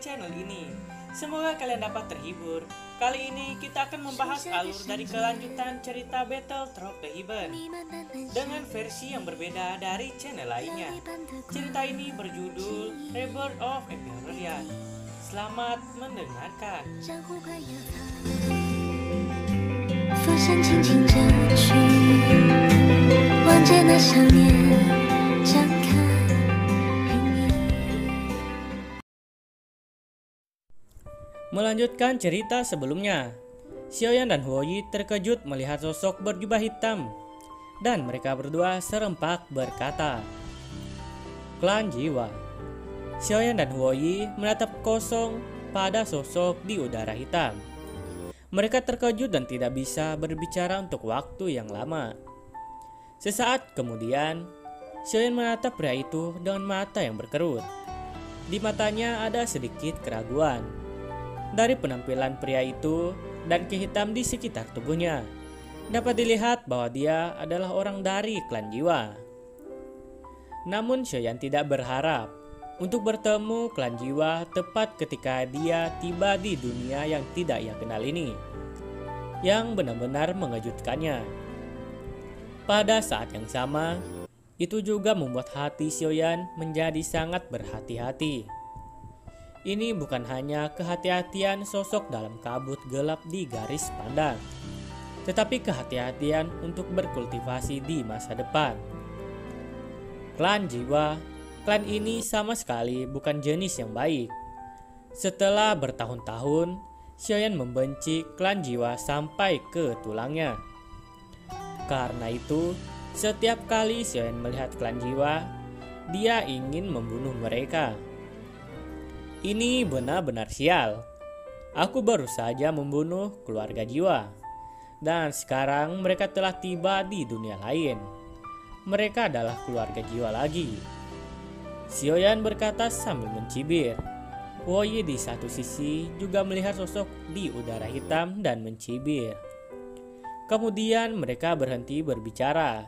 channel ini. Semoga kalian dapat terhibur. Kali ini kita akan membahas alur dari kelanjutan cerita Battle Through the Heaven dengan versi yang berbeda dari channel lainnya. Cerita ini berjudul Rebirth of Empyrean. Selamat mendengarkan. 浮现轻轻折去，望见那想念张开云烟。 Melanjutkan cerita sebelumnya, Xiaoyan dan Huoyi terkejut melihat sosok berjubah hitam, dan mereka berdua serempak berkata, "Klan jiwa." Xiaoyan dan Huoyi menatap kosong pada sosok di udara hitam. Mereka terkejut dan tidak bisa berbicara untuk waktu yang lama. Sesaat kemudian, Xiaoyan menatap pria itu dengan mata yang berkerut. Di matanya ada sedikit keraguan. Dari penampilan pria itu dan kehitam di sekitar tubuhnya, dapat dilihat bahwa dia adalah orang dari klan jiwa. Namun Xiaoyan tidak berharap untuk bertemu klan jiwa tepat ketika dia tiba di dunia yang tidak ia kenal ini, yang benar-benar mengejutkannya. Pada saat yang sama, itu juga membuat hati Xiaoyan menjadi sangat berhati-hati. Ini bukan hanya kehati-hatian sosok dalam kabut gelap di garis pandang, tetapi kehati-hatian untuk berkultivasi di masa depan. Klan jiwa, klan ini sama sekali bukan jenis yang baik. Setelah bertahun-tahun, Xiaoyan membenci klan jiwa sampai ke tulangnya. Karena itu, setiap kali Xiaoyan melihat klan jiwa, dia ingin membunuh mereka. Ini benar-benar sial. Aku baru saja membunuh keluarga jiwa, dan sekarang mereka telah tiba di dunia lain. Mereka adalah keluarga jiwa lagi. Xiaoyan berkata sambil mencibir. Huoyi di satu sisi juga melihat sosok di udara hitam dan mencibir. Kemudian mereka berhenti berbicara,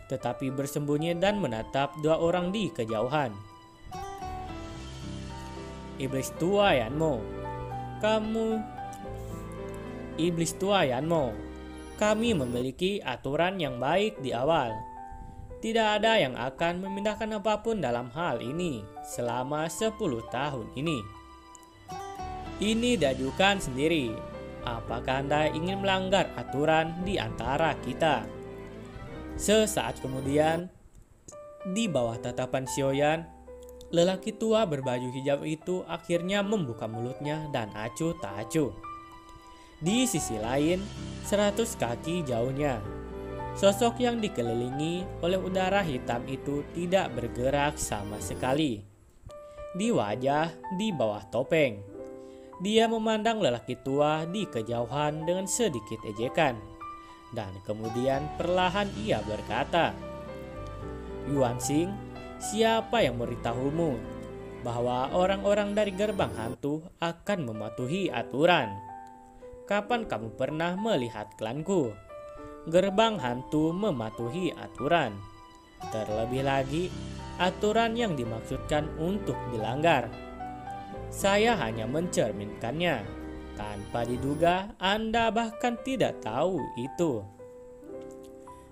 tetapi bersembunyi dan menatap dua orang di kejauhan. Iblis tua Yanmo, Iblis tua Yanmo, kami memiliki aturan yang baik di awal. Tidak ada yang akan memindahkan apapun dalam hal ini selama 10 tahun ini. Ini diajukan sendiri. Apakah Anda ingin melanggar aturan di antara kita? Sesaat kemudian, di bawah tatapan Xiaoyan, lelaki tua berbaju hijau itu akhirnya membuka mulutnya dan acuh tak acuh. Di sisi lain, 100 kaki jauhnya, sosok yang dikelilingi oleh udara hitam itu tidak bergerak sama sekali. Di wajah di bawah topeng, dia memandang lelaki tua di kejauhan dengan sedikit ejekan. Dan kemudian perlahan ia berkata, "Yuanxing, siapa yang memberitahumu bahwa orang-orang dari gerbang hantu akan mematuhi aturan? Kapan kamu pernah melihat klanku? Gerbang hantu mematuhi aturan. Terlebih lagi, aturan yang dimaksudkan untuk dilanggar. Saya hanya mencerminkannya. Tanpa diduga, Anda bahkan tidak tahu itu."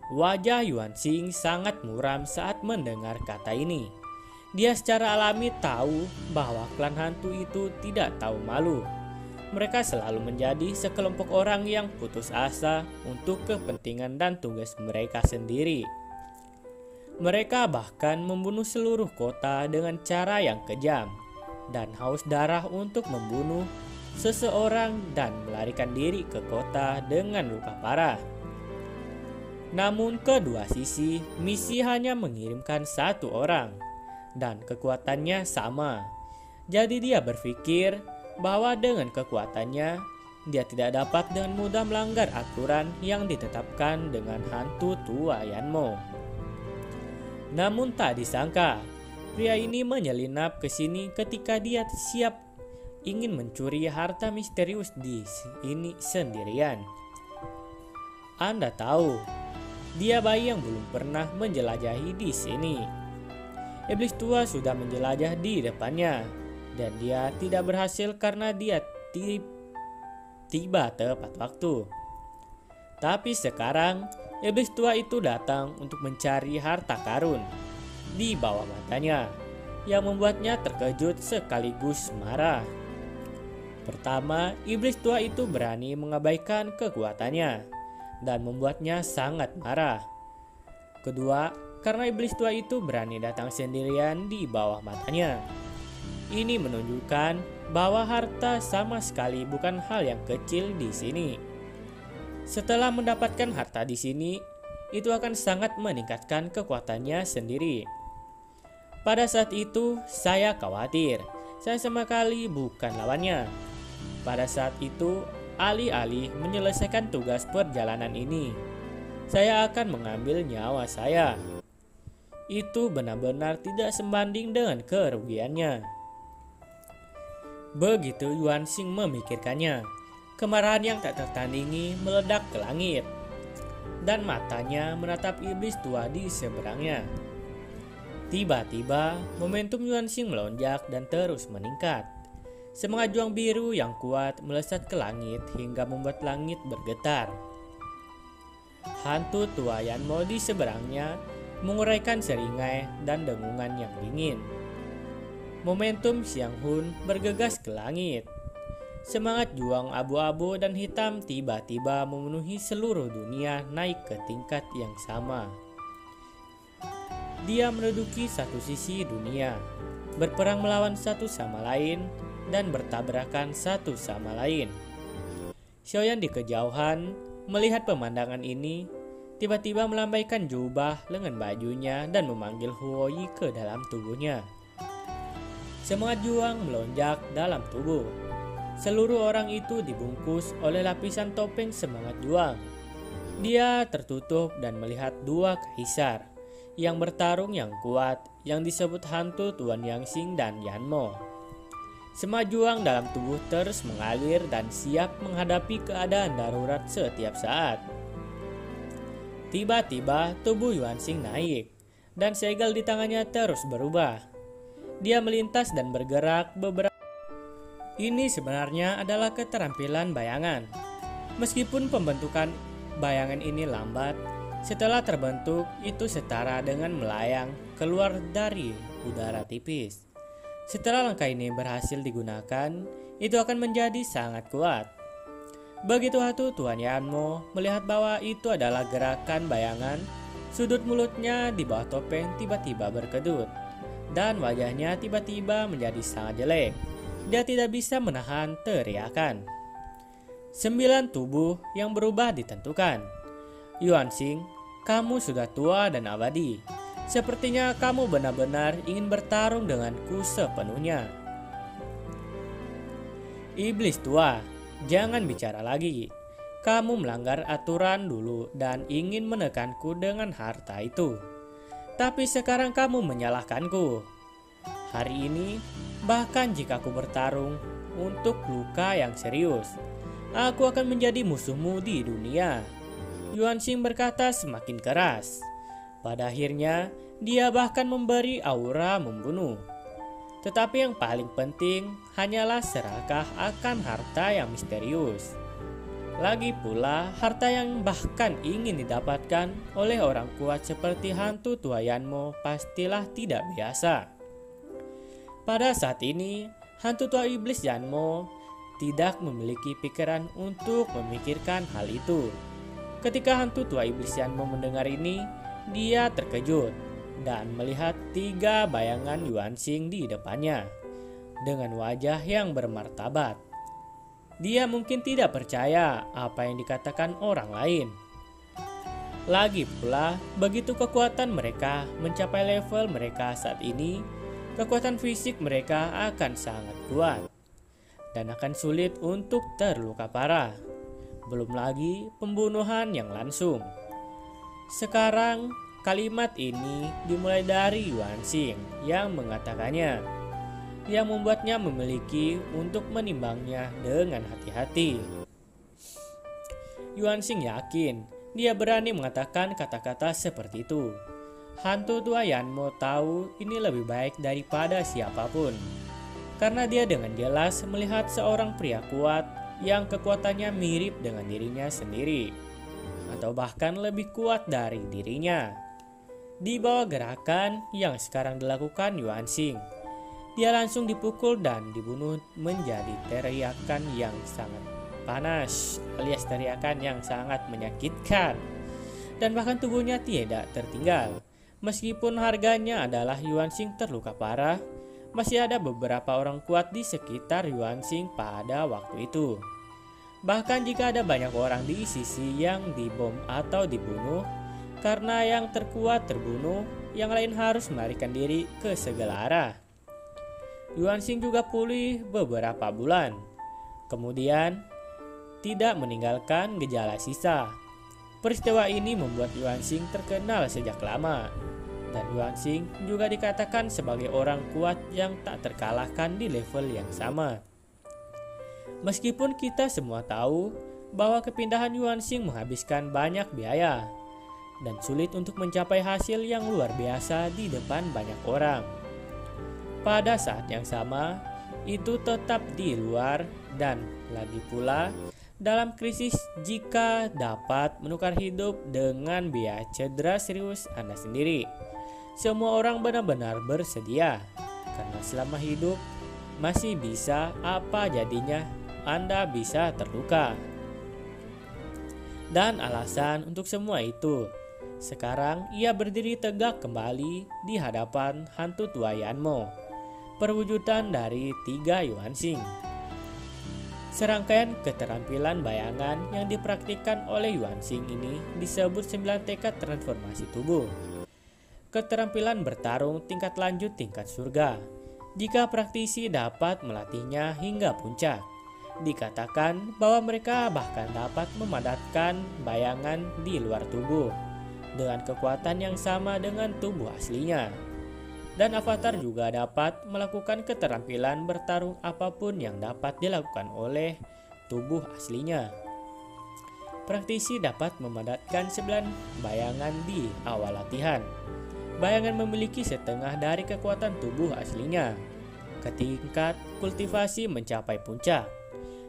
Wajah Yuanxing sangat muram saat mendengar kata ini. Dia secara alami tahu bahwa klan hantu itu tidak tahu malu. Mereka selalu menjadi sekelompok orang yang putus asa untuk kepentingan dan tugas mereka sendiri. Mereka bahkan membunuh seluruh kota dengan cara yang kejam dan haus darah untuk membunuh seseorang dan melarikan diri ke kota dengan luka parah. Namun kedua sisi, misi hanya mengirimkan satu orang dan kekuatannya sama. Jadi dia berpikir bahwa dengan kekuatannya, dia tidak dapat dengan mudah melanggar aturan yang ditetapkan dengan hantu tua Yanmo. Namun tak disangka, pria ini menyelinap ke sini ketika dia siap ingin mencuri harta misterius di sini sendirian. Anda tahu, dia bayi yang belum pernah menjelajahi di sini. Iblis tua sudah menjelajah di depannya, dan dia tidak berhasil karena dia tiba tepat waktu. Tapi sekarang iblis tua itu datang untuk mencari harta karun di bawah matanya, yang membuatnya terkejut sekaligus marah. Pertama, iblis tua itu berani mengabaikan kekuatannya dan membuatnya sangat marah. Kedua, karena iblis tua itu berani datang sendirian di bawah matanya. Ini menunjukkan bahwa harta sama sekali bukan hal yang kecil di sini. Setelah mendapatkan harta di sini, itu akan sangat meningkatkan kekuatannya sendiri. Pada saat itu, saya khawatir. Saya sama sekali bukan lawannya. Pada saat itu, alih-alih menyelesaikan tugas perjalanan ini, saya akan mengambil nyawa saya. Itu benar-benar tidak sebanding dengan kerugiannya. Begitu Yuanxing memikirkannya, kemarahan yang tak tertandingi meledak ke langit, dan matanya menatap iblis tua di seberangnya. Tiba-tiba, momentum Yuanxing melonjak dan terus meningkat. Semangat juang biru yang kuat melesat ke langit hingga membuat langit bergetar. Hantu tua Yanmo di seberangnya menguraikan seringai dan dengungan yang dingin. Momentum Xiang Hun bergegas ke langit. Semangat juang abu-abu dan hitam tiba-tiba memenuhi seluruh dunia naik ke tingkat yang sama. Dia menduduki satu sisi dunia, berperang melawan satu sama lain, dan bertabrakan satu sama lain. Xiaoyan di kejauhan melihat pemandangan ini, tiba-tiba melambaikan jubah lengan bajunya dan memanggil Huoyi ke dalam tubuhnya. Semangat juang melonjak dalam tubuh. Seluruh orang itu dibungkus oleh lapisan topeng semangat juang. Dia tertutup dan melihat dua kaisar yang bertarung yang kuat yang disebut hantu Tuan Yangxing dan Yanmo. Semangat juang dalam tubuh terus mengalir dan siap menghadapi keadaan darurat setiap saat. Tiba-tiba tubuh Yuanxing naik dan segel di tangannya terus berubah. Dia melintas dan bergerak beberapa. Ini sebenarnya adalah keterampilan bayangan. Meskipun pembentukan bayangan ini lambat, setelah terbentuk itu setara dengan melayang keluar dari udara tipis. Setelah langkah ini berhasil digunakan, itu akan menjadi sangat kuat. Begitu hantu Tuan Yanmo melihat bahwa itu adalah gerakan bayangan, sudut mulutnya di bawah topeng tiba-tiba berkedut, dan wajahnya tiba-tiba menjadi sangat jelek. Dia tidak bisa menahan teriakan. 9 tubuh yang berubah ditentukan. Yuanxing, kamu sudah tua dan abadi. Sepertinya kamu benar-benar ingin bertarung denganku sepenuhnya. Iblis tua, jangan bicara lagi. Kamu melanggar aturan dulu dan ingin menekanku dengan harta itu. Tapi sekarang kamu menyalahkanku. Hari ini, bahkan jika aku bertarung untuk luka yang serius, aku akan menjadi musuhmu di dunia. Yuanxing berkata semakin keras. Pada akhirnya, dia bahkan memberi aura membunuh. Tetapi yang paling penting hanyalah serakah akan harta yang misterius. Lagi pula, harta yang bahkan ingin didapatkan oleh orang kuat seperti hantu tua Yanmo pastilah tidak biasa. Pada saat ini, hantu tua iblis Yanmo tidak memiliki pikiran untuk memikirkan hal itu. Ketika hantu tua iblis Yanmo mendengar ini, dia terkejut dan melihat 3 bayangan Yuanxing di depannya dengan wajah yang bermartabat. Dia mungkin tidak percaya apa yang dikatakan orang lain. Lagi pula, begitu kekuatan mereka mencapai level mereka saat ini, kekuatan fisik mereka akan sangat kuat dan akan sulit untuk terluka parah. Belum lagi pembunuhan yang langsung. Sekarang kalimat ini dimulai dari Yuanxing yang mengatakannya, yang membuatnya memiliki untuk menimbangnya dengan hati-hati. Yuanxing yakin dia berani mengatakan kata-kata seperti itu. Hantu tua Yanmo tahu ini lebih baik daripada siapapun. karena dia dengan jelas melihat seorang pria kuat yang kekuatannya mirip dengan dirinya sendiri, atau bahkan lebih kuat dari dirinya. Di bawah gerakan yang sekarang dilakukan Yuan Xing, dia langsung dipukul dan dibunuh menjadi teriakan yang sangat panas, alias teriakan yang sangat menyakitkan. Dan bahkan tubuhnya tidak tertinggal. Meskipun harganya adalah Yuan Xing terluka parah, masih ada beberapa orang kuat di sekitar Yuan Xing pada waktu itu. Bahkan jika ada banyak orang di sisi yang dibom atau dibunuh, karena yang terkuat terbunuh, yang lain harus melarikan diri ke segala arah. Yuan Xing juga pulih beberapa bulan, kemudian tidak meninggalkan gejala sisa. Peristiwa ini membuat Yuan Xing terkenal sejak lama, dan Yuan Xing juga dikatakan sebagai orang kuat yang tak terkalahkan di level yang sama. Meskipun kita semua tahu bahwa kepindahan Yuan Xing menghabiskan banyak biaya dan sulit untuk mencapai hasil yang luar biasa di depan banyak orang. Pada saat yang sama, itu tetap di luar dan lagi pula dalam krisis jika dapat menukar hidup dengan biaya cedera serius Anda sendiri. Semua orang benar-benar bersedia, karena selama hidup masih bisa apa jadinya Anda bisa terluka. Dan alasan untuk semua itu, sekarang ia berdiri tegak kembali di hadapan hantu tua Yanmo, perwujudan dari 3 Yuan Xing. Serangkaian keterampilan bayangan yang dipraktikkan oleh Yuan Xing ini disebut 9 tekad transformasi tubuh. Keterampilan bertarung tingkat lanjut tingkat surga. Jika praktisi dapat melatihnya hingga puncak, dikatakan bahwa mereka bahkan dapat memadatkan bayangan di luar tubuh dengan kekuatan yang sama dengan tubuh aslinya. Dan avatar juga dapat melakukan keterampilan bertarung apapun yang dapat dilakukan oleh tubuh aslinya. Praktisi dapat memadatkan 9 bayangan di awal latihan. Bayangan memiliki setengah dari kekuatan tubuh aslinya. Ketika kultivasi mencapai puncak,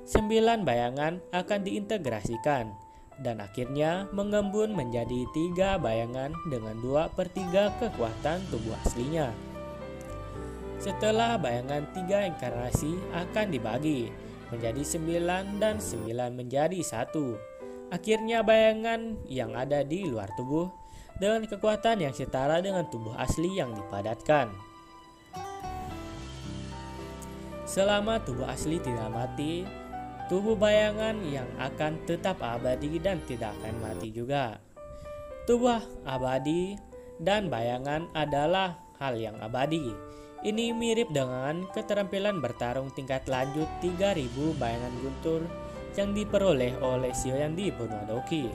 9 bayangan akan diintegrasikan dan akhirnya mengembun menjadi 3 bayangan dengan 2/3 kekuatan tubuh aslinya. Setelah bayangan 3 inkarnasi akan dibagi menjadi 9 dan 9 menjadi 1. Akhirnya bayangan yang ada di luar tubuh dengan kekuatan yang setara dengan tubuh asli yang dipadatkan. Selama tubuh asli tidak mati, tubuh bayangan yang akan tetap abadi dan tidak akan mati juga. Tubuh abadi dan bayangan adalah hal yang abadi. Ini mirip dengan keterampilan bertarung tingkat lanjut 3000 bayangan guntur yang diperoleh oleh Xiaoyan di benua Doqi.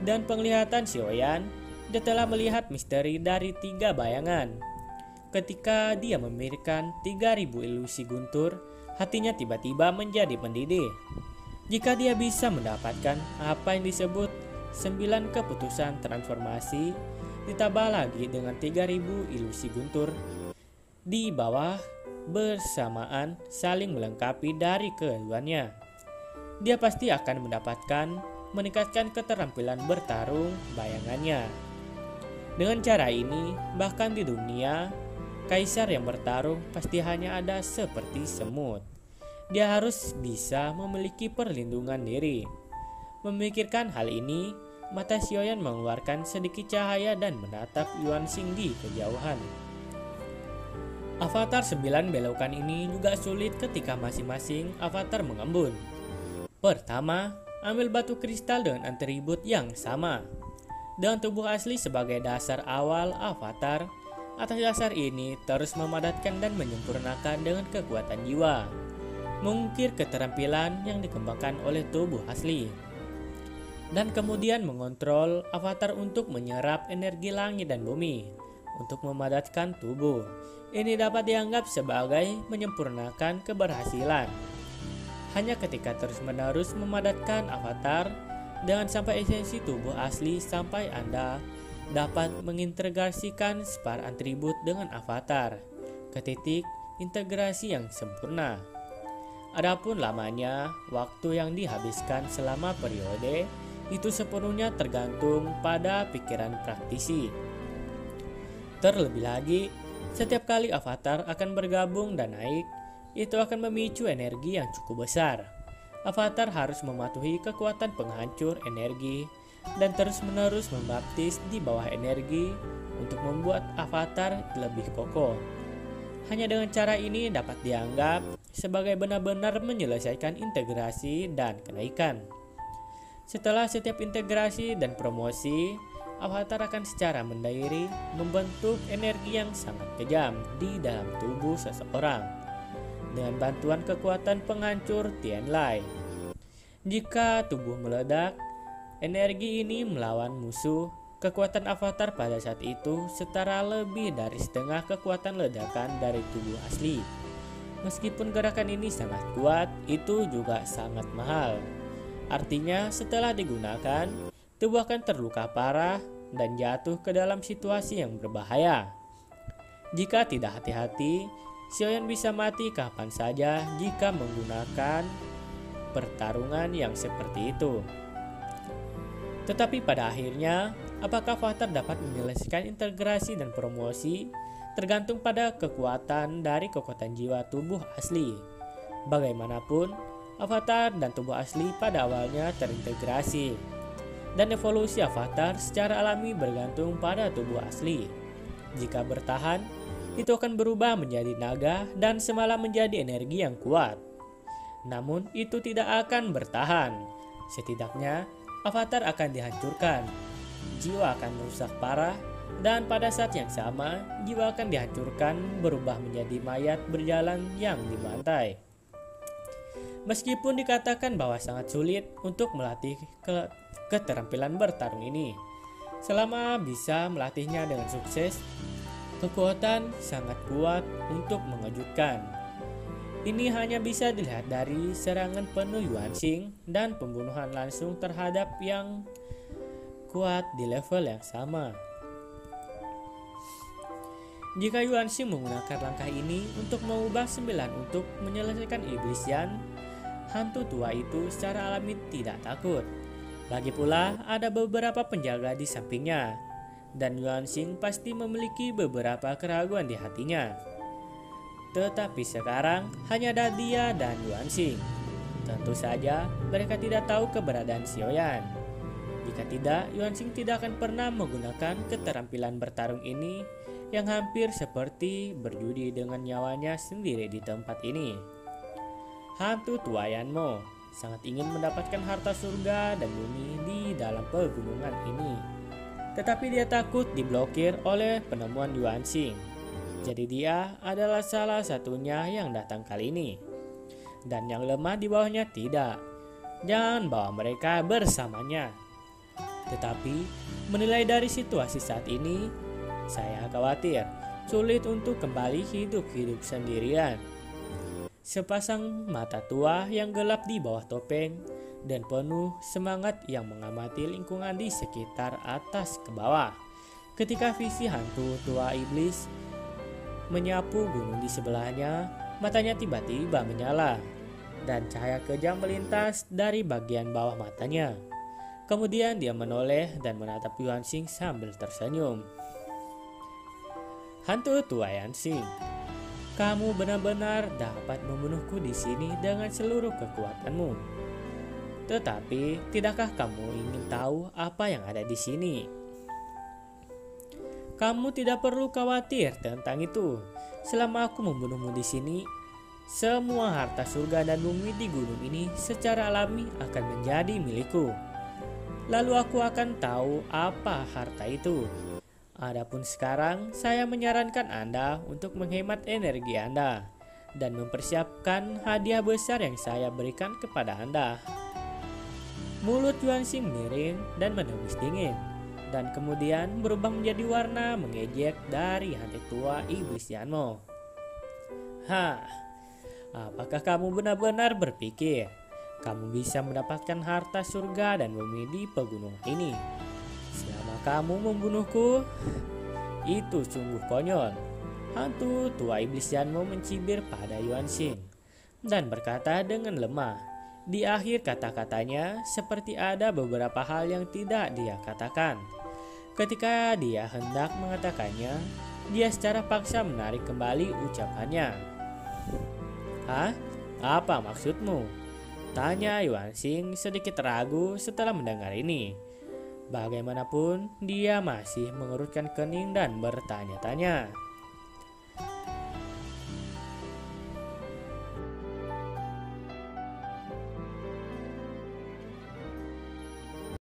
Dan penglihatan Xiaoyan, dia telah melihat misteri dari 3 bayangan. Ketika dia memikirkan 3000 ilusi guntur, hatinya tiba-tiba menjadi mendidih. Jika dia bisa mendapatkan apa yang disebut 9 keputusan transformasi, ditambah lagi dengan 3000 ilusi guntur di bawah bersamaan saling melengkapi dari keduanya, dia pasti akan meningkatkan keterampilan bertarung bayangannya. Dengan cara ini, bahkan di dunia, kaisar yang bertarung pasti hanya ada seperti semut. Dia harus bisa memiliki perlindungan diri. Memikirkan hal ini, mata Xiaoyan mengeluarkan sedikit cahaya dan menatap Yuan Xing di kejauhan. Avatar 9 belokan ini juga sulit ketika masing-masing avatar mengembun. Pertama, ambil batu kristal dengan atribut yang sama. Dengan tubuh asli sebagai dasar awal avatar, atas dasar ini terus memadatkan dan menyempurnakan dengan kekuatan jiwa, mengukir keterampilan yang dikembangkan oleh tubuh asli. Dan kemudian mengontrol avatar untuk menyerap energi langit dan bumi untuk memadatkan tubuh. Ini dapat dianggap sebagai menyempurnakan keberhasilan. Hanya ketika terus-menerus memadatkan avatar dengan sampai esensi tubuh asli sampai Anda dapat mengintegrasikan spar atribut dengan avatar ke titik integrasi yang sempurna. Adapun lamanya waktu yang dihabiskan selama periode itu sepenuhnya tergantung pada pikiran praktisi. Terlebih lagi, setiap kali avatar akan bergabung dan naik, itu akan memicu energi yang cukup besar. Avatar harus mematuhi kekuatan penghancur energi dan terus-menerus membaptis di bawah energi untuk membuat avatar lebih kokoh. Hanya dengan cara ini dapat dianggap sebagai benar-benar menyelesaikan integrasi dan kenaikan. Setelah setiap integrasi dan promosi, avatar akan secara mendairi membentuk energi yang sangat kejam di dalam tubuh seseorang dengan bantuan kekuatan penghancur Tianlai. Jika tubuh meledak, energi ini melawan musuh. Kekuatan avatar pada saat itu setara lebih dari setengah kekuatan ledakan dari tubuh asli. Meskipun gerakan ini sangat kuat, itu juga sangat mahal. Artinya setelah digunakan, tubuh akan terluka parah dan jatuh ke dalam situasi yang berbahaya. Jika tidak hati-hati, Xiaoyan bisa mati kapan saja jika menggunakan pertarungan yang seperti itu. Tetapi pada akhirnya, apakah avatar dapat menyelesaikan integrasi dan promosi tergantung pada kekuatan dari kekuatan jiwa tubuh asli. Bagaimanapun, avatar dan tubuh asli pada awalnya terintegrasi, dan evolusi avatar secara alami bergantung pada tubuh asli. Jika bertahan, itu akan berubah menjadi naga dan semalam menjadi energi yang kuat. Namun itu tidak akan bertahan. Setidaknya avatar akan dihancurkan, jiwa akan rusak parah, dan pada saat yang sama jiwa akan dihancurkan berubah menjadi mayat berjalan yang dibantai. Meskipun dikatakan bahwa sangat sulit untuk melatih keterampilan bertarung ini, selama bisa melatihnya dengan sukses, kekuatan sangat kuat untuk mengejutkan. Ini hanya bisa dilihat dari serangan penuh Yuanxing dan pembunuhan langsung terhadap yang kuat di level yang sama. Jika Yuanxing menggunakan langkah ini untuk mengubah 9 untuk menyelesaikan iblis Yan, hantu tua itu secara alami tidak takut. Lagi pula ada beberapa penjaga di sampingnya, dan Yuanxing pasti memiliki beberapa keraguan di hatinya. Tetapi sekarang hanya ada dia dan Yuanxing. Tentu saja mereka tidak tahu keberadaan Xiaoyan. Jika tidak, Yuanxing tidak akan pernah menggunakan keterampilan bertarung ini yang hampir seperti berjudi dengan nyawanya sendiri di tempat ini. Hantu tua Yanmo sangat ingin mendapatkan harta surga dan bumi di dalam pegunungan ini. Tetapi dia takut diblokir oleh penemuan Yuanxing. Jadi dia adalah salah satunya yang datang kali ini. Dan yang lemah di bawahnya tidak. Jangan bawa mereka bersamanya. Tetapi menilai dari situasi saat ini, saya khawatir sulit untuk kembali hidup sendirian. Sepasang mata tua yang gelap di bawah topeng dan penuh semangat yang mengamati lingkungan di sekitar atas ke bawah. Ketika visi hantu tua iblis menyapu gunung di sebelahnya, matanya tiba-tiba menyala dan cahaya kejam melintas dari bagian bawah matanya. Kemudian dia menoleh dan menatap Yuanxing sambil tersenyum. Hantu tua Yuanxing, kamu benar-benar dapat membunuhku di sini dengan seluruh kekuatanmu. Tetapi, tidakkah kamu ingin tahu apa yang ada di sini? Kamu tidak perlu khawatir tentang itu. Selama aku membunuhmu di sini, semua harta surga dan bumi di gunung ini secara alami akan menjadi milikku. Lalu aku akan tahu apa harta itu. Adapun sekarang, saya menyarankan Anda untuk menghemat energi Anda dan mempersiapkan hadiah besar yang saya berikan kepada Anda. Mulut Yuanxing miring dan menembus dingin, dan kemudian berubah menjadi warna mengejek dari hantu tua iblis Yanmo. Apakah kamu benar-benar berpikir kamu bisa mendapatkan harta surga dan bumi di pegunungan ini selama kamu membunuhku? Itu sungguh konyol. Hantu tua iblis Yanmo mencibir pada Yuan Xing dan berkata dengan lemah. Di akhir kata-katanya seperti ada beberapa hal yang tidak dia katakan. Ketika dia hendak mengatakannya, dia secara paksa menarik kembali ucapannya. "Hah? Apa maksudmu?" tanya Yuan Xing sedikit ragu setelah mendengar ini. Bagaimanapun, dia masih mengerutkan kening dan bertanya-tanya.